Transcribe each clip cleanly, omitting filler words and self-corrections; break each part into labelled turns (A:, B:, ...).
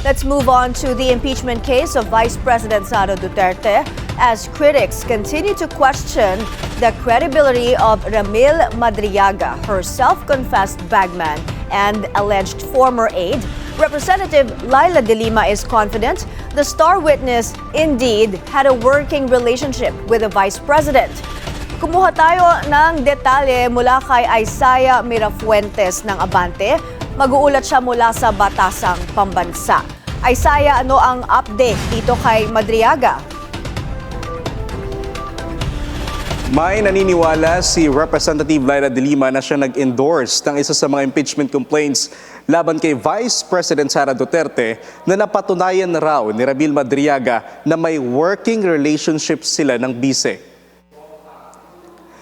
A: Let's move on to the impeachment case of Vice President Sara Duterte as critics continue to question the credibility of Ramil Madriaga, her self-confessed bagman and alleged former aide. Representative Laila De Lima is confident the star witness indeed had a working relationship with the Vice President. Kumuha tayo ng detalye mula kay Isaiah Mirafuentes ng Abante. Mag-uulat siya mula sa Batasang Pambansa. Isaiah, ano ang update dito kay Madriaga?
B: May naniniwala si Representative Laila De Lima na siya nag-endorse ng isa sa mga impeachment complaints laban kay Vice President Sara Duterte na napatunayan na raw ni Ramil Madriaga na may working relationship sila ng bise.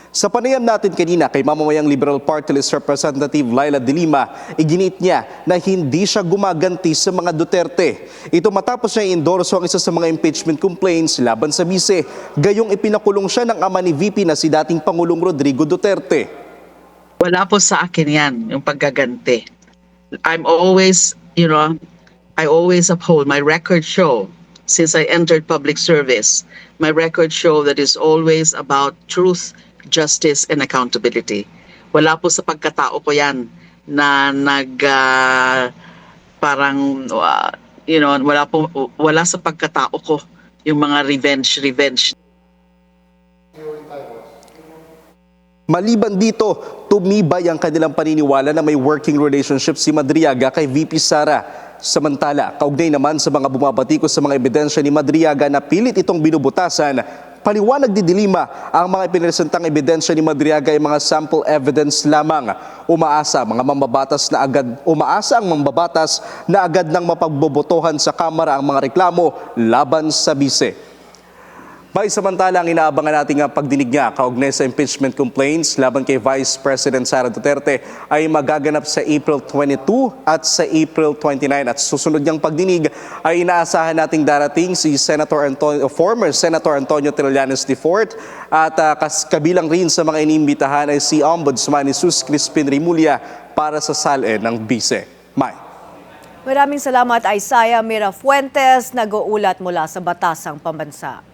B: Sa panayam natin kanina kay mamamayang Liberal Party List Representative Laila De Lima, iginit niya na hindi siya gumaganti sa mga Duterte. Ito matapos niya i-endorso ang isa sa mga impeachment complaints laban sa bise. Gayong ipinakulong siya ng ama ni VP na si dating Pangulong Rodrigo Duterte.
C: Wala po sa akin yan, yung paggaganti. I'm always, I always uphold my record show since I entered public service. My record show that is always about truth, justice, and accountability. Wala po sa pagkatao ko yan na wala sa pagkatao ko yung mga revenge.
B: Maliban dito, tumibay ang kanilang paniniwala na may working relationship si Madriaga kay VP Sara. Samantala, kaugnay naman sa mga bumabatikos sa mga ebidensya ni Madriaga na pilit itong binubutasan, paliwanag ni De Lima ang mga ipinresentang ebidensya ni Madriaga ay mga sample evidence lamang. Umaasa ang mambabatas na agad nang mapagbobotohan sa Kamara ang mga reklamo laban sa bise. May samantalang inaabangan natin ang pagdinig niya kaugnay sa impeachment complaints laban kay Vice President Sara Duterte ay magaganap sa April 22 at sa April 29 at susunod niyang pagdinig ay inaasahan nating darating si former Senator Antonio Trillanes IV at kabilang rin sa mga inimbitahan ay si Ombudsman Jesus Crispin Rimulya para sa salin ng bise.
A: Maraming salamat Isaiah Mirafuentes, nag-uulat mula sa Batasang Pambansa.